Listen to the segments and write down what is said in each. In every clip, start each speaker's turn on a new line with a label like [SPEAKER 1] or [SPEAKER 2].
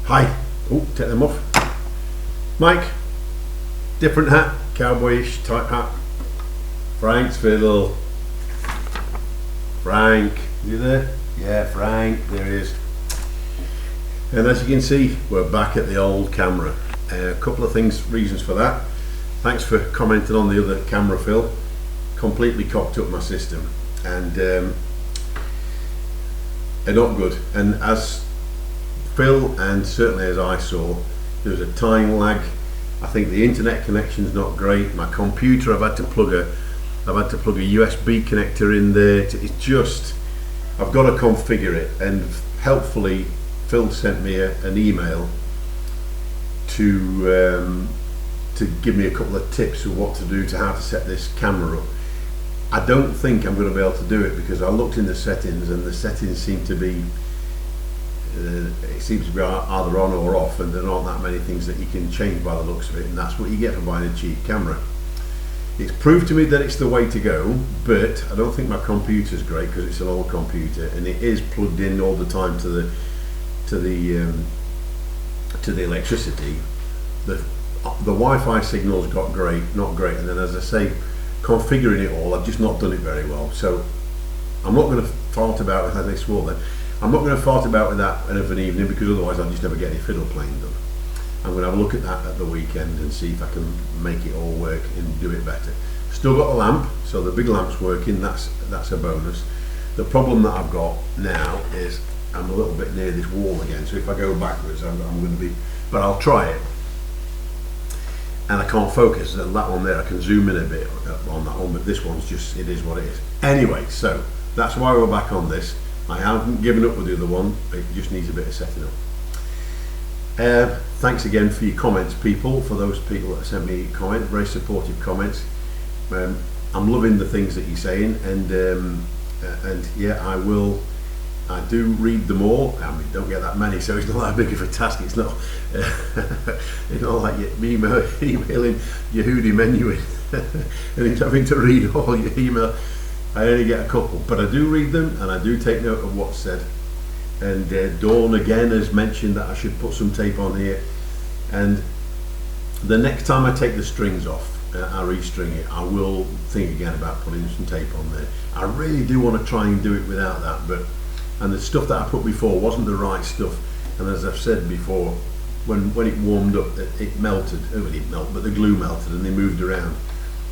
[SPEAKER 1] Hi. Oh, take them off. Mike. Different hat. Cowboyish type hat. Frank's Fiddle. Frank. Is he there? Yeah, Frank. There he is. And as you can see, we're back at the old camera. A couple of reasons for that. Thanks for commenting on the other camera, Phil. Completely cocked up my system, and they're not good. And as Phil and certainly as I saw, there's a time lag. I think the internet connection's not great. My computer, I've had to plug a USB connector in there. It's just, I've got to configure it, and helpfully Phil sent me an email to give me a couple of tips of what to do, to how to set this camera up. I don't think I'm going to be able to do it because I looked in the settings, and the settings seem to be it seems to be either on or off, and there aren't that many things that you can change by the looks of it, and that's what you get for buying a cheap camera. It's proved to me that it's the way to go, but I don't think my computer's great because it's an old computer, and it is plugged in all the time to the electricity. The Wi-Fi signal's got not great, and then as I say, configuring it all, I've just not done it very well. So I'm not going to fart about with this wall then. I'm not going to fart about with that of an evening, because otherwise I'll just never get any fiddle playing done. I'm going to have a look at that at the weekend and see if I can make it all work and do it better. Still got a lamp, so the big lamp's working. That's a bonus. The problem that I've got now is I'm a little bit near this wall again, so if I go backwards I'm going to be, but I'll try it. And I can't focus. That one there, I can zoom in a bit on that one, but this one's just, it is what it is. Anyway, so that's why we're back on this. I haven't given up with the other one, it just needs a bit of setting up. Thanks again for your comments, people, for those people that sent me comments, very supportive comments. I'm loving the things that you're saying, and yeah, I do read them all. I mean, don't get that many, so it's not that big of a task. It's not like you're emailing Yehudi menuing and having to read all your email. I only get a couple, but I do read them, and I do take note of what's said. And Dawn again has mentioned that I should put some tape on here, and the next time I take the strings off, I restring it, I will think again about putting some tape on there. I really do want to try and do it without that, and the stuff that I put before wasn't the right stuff, and as I've said before, when it warmed up, it melted. It didn't melt, but the glue melted and they moved around.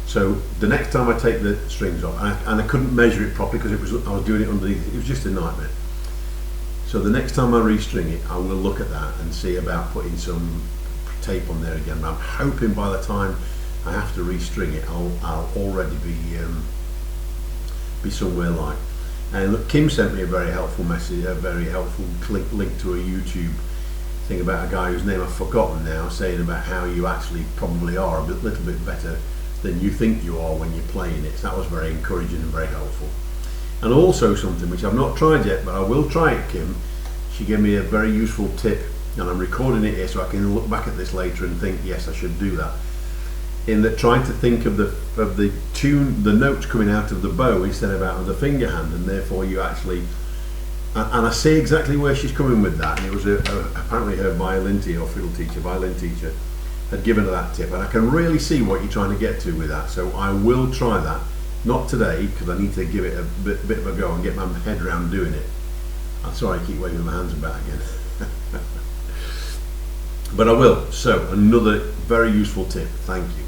[SPEAKER 1] So the next time I take the strings off, and I couldn't measure it properly because I was doing it underneath, it was just a nightmare. So the next time I restring it, I will look at that and see about putting some tape on there again. But I'm hoping by the time I have to restring it, I'll already be somewhere like. And look, Kim sent me a very helpful message, a very helpful link to a YouTube thing about a guy whose name I've forgotten now, saying about how you actually probably are a little bit better than you think you are when you're playing it. So that was very encouraging and very helpful. And also something which I've not tried yet, but I will try it, Kim. She gave me a very useful tip, and I'm recording it here so I can look back at this later and think, yes, I should do that. In that, trying to think of the tune, the notes coming out of the bow instead of out of the finger hand, and therefore you actually, and I see exactly where she's coming with that. And it was apparently her violin teacher had given her that tip, and I can really see what you're trying to get to with that. So I will try that, not today because I need to give it a bit of a go and get my head around doing it. I'm sorry I keep waving my hands about again. But I will. So another very useful tip, thank you.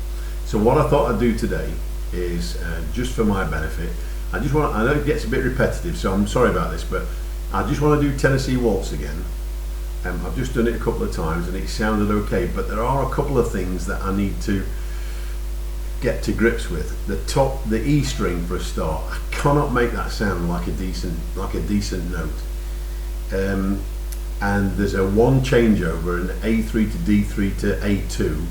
[SPEAKER 1] So what I thought I'd do today is, just for my benefit, I know it gets a bit repetitive, so I'm sorry about this, but I just want to do Tennessee Waltz again. I've just done it a couple of times and it sounded okay, but there are a couple of things that I need to get to grips with. The E string for a start, I cannot make that sound like a decent note. And there's a one changeover, an A3 to D3 to A2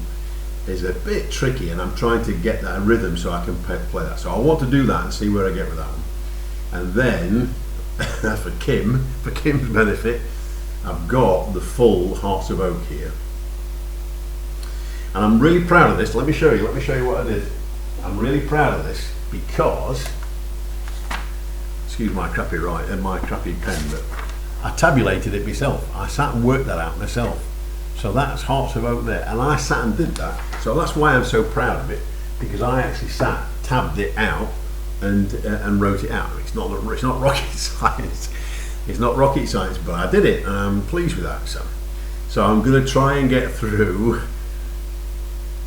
[SPEAKER 1] is a bit tricky, and I'm trying to get that rhythm so I can play that. So I want to do that and see where I get with that one. And then for Kim's benefit, I've got the full Hearts of Oak here, and I'm really proud of this. Let me show you what I did. I'm really proud of this because, excuse my crappy pen, but I tabulated it myself. I sat and worked that out myself. So that's Hearts of Oak there, and I sat and did that. So that's why I'm so proud of it, because I actually sat, tabbed it out, and wrote it out. It's not rocket science. It's not rocket science, but I did it, and I'm pleased with that. So I'm going to try and get through.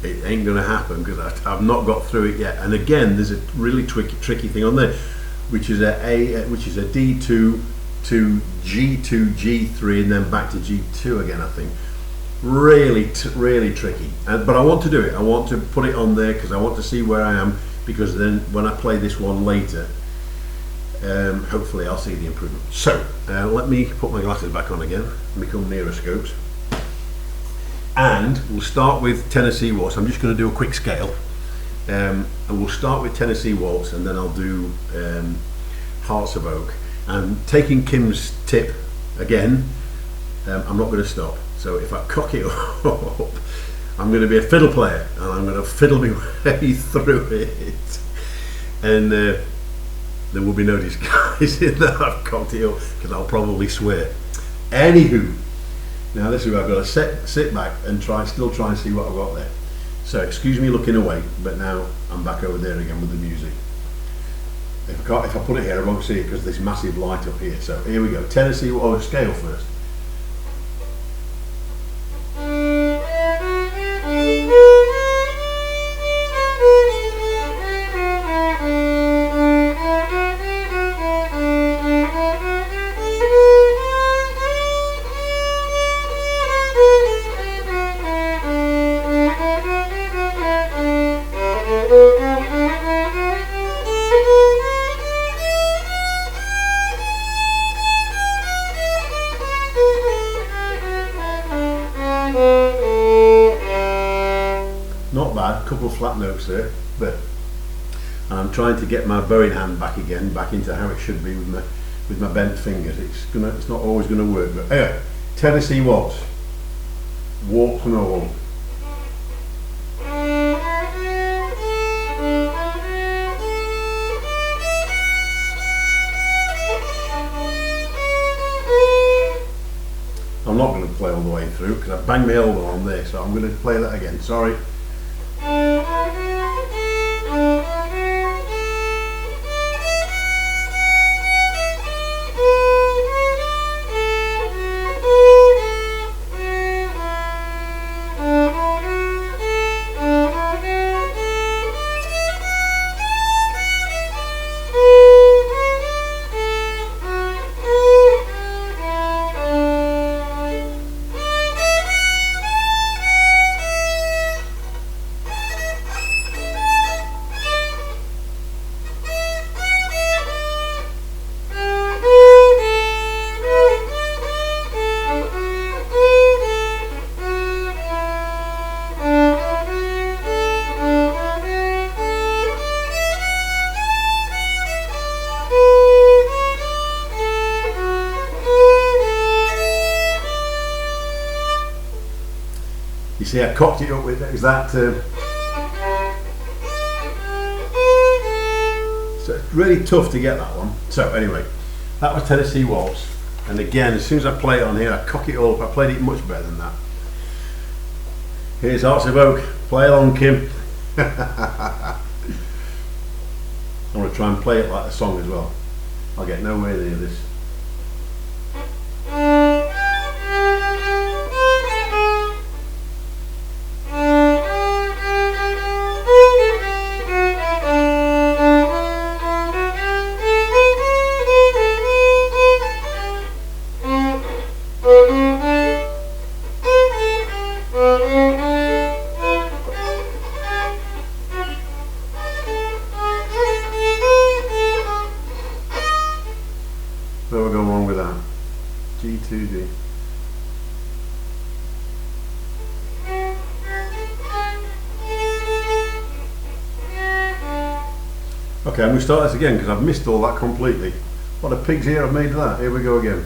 [SPEAKER 1] It ain't going to happen because I've not got through it yet. And again, there's a really tricky thing on there, which is a D2 to G2, G3, and then back to G2 again. I think really tricky. But I want to do it. I want to put it on there because I want to see where I am. Because then when I play this one later, hopefully I'll see the improvement. So let me put my glasses back on again and become nearer scopes. And we'll start with Tennessee Waltz. I'm just going to do a quick scale. And we'll start with Tennessee Waltz, and then I'll do Hearts of Oak. And taking Kim's tip again, I'm not going to stop. So if I cock it up, I'm going to be a fiddle player, and I'm going to fiddle my way through it. And there will be no disguising that I've cocked it up, because I'll probably swear. Anywho, now this is where I've got to sit back and still try and see what I've got there. So excuse me looking away, but now I'm back over there again with the music. If I put it here, I won't see it because there's massive light up here. So here we go. Tennessee, scale first. Not bad, couple of flat notes there, and I'm trying to get my bowing hand back into how it should be with my bent fingers. It's not always gonna work, but anyway, Tennessee Waltz, warts and all. I'm not going to play all the way through because I banged my elbow on there, so I'm going to play that again. Sorry. You see, I cocked it up with it. Is that? So it's really tough to get that one. So anyway, that was Tennessee Waltz. And again, as soon as I play it on here, I cock it all up. I played it much better than that. Here's Hearts of Oak. Play along, Kim. I want to try and play it like the song as well. I'll get nowhere near this. Where we're going wrong with that? G2D. Okay, I'm going to start this again because I've missed all that completely. What a pig's ear I've made of that. Here we go again.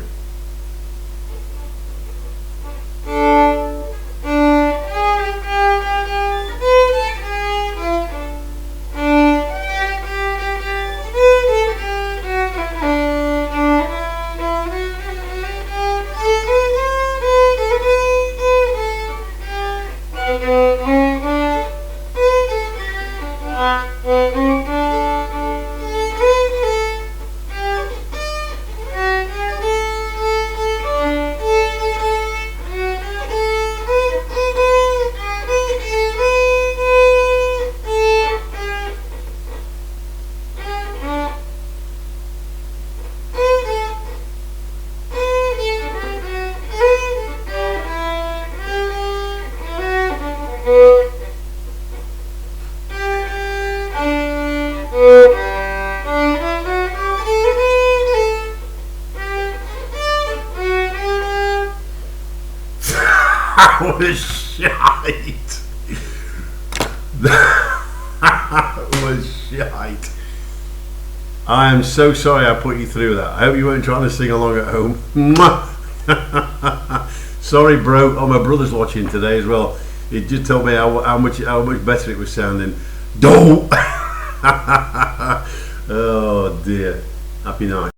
[SPEAKER 1] That was shite. That was shite. I am so sorry I put you through that. I hope you weren't trying to sing along at home. Sorry, bro. Oh, my brother's watching today as well. He just told me how much better it was sounding. Don't. Oh dear. Happy night.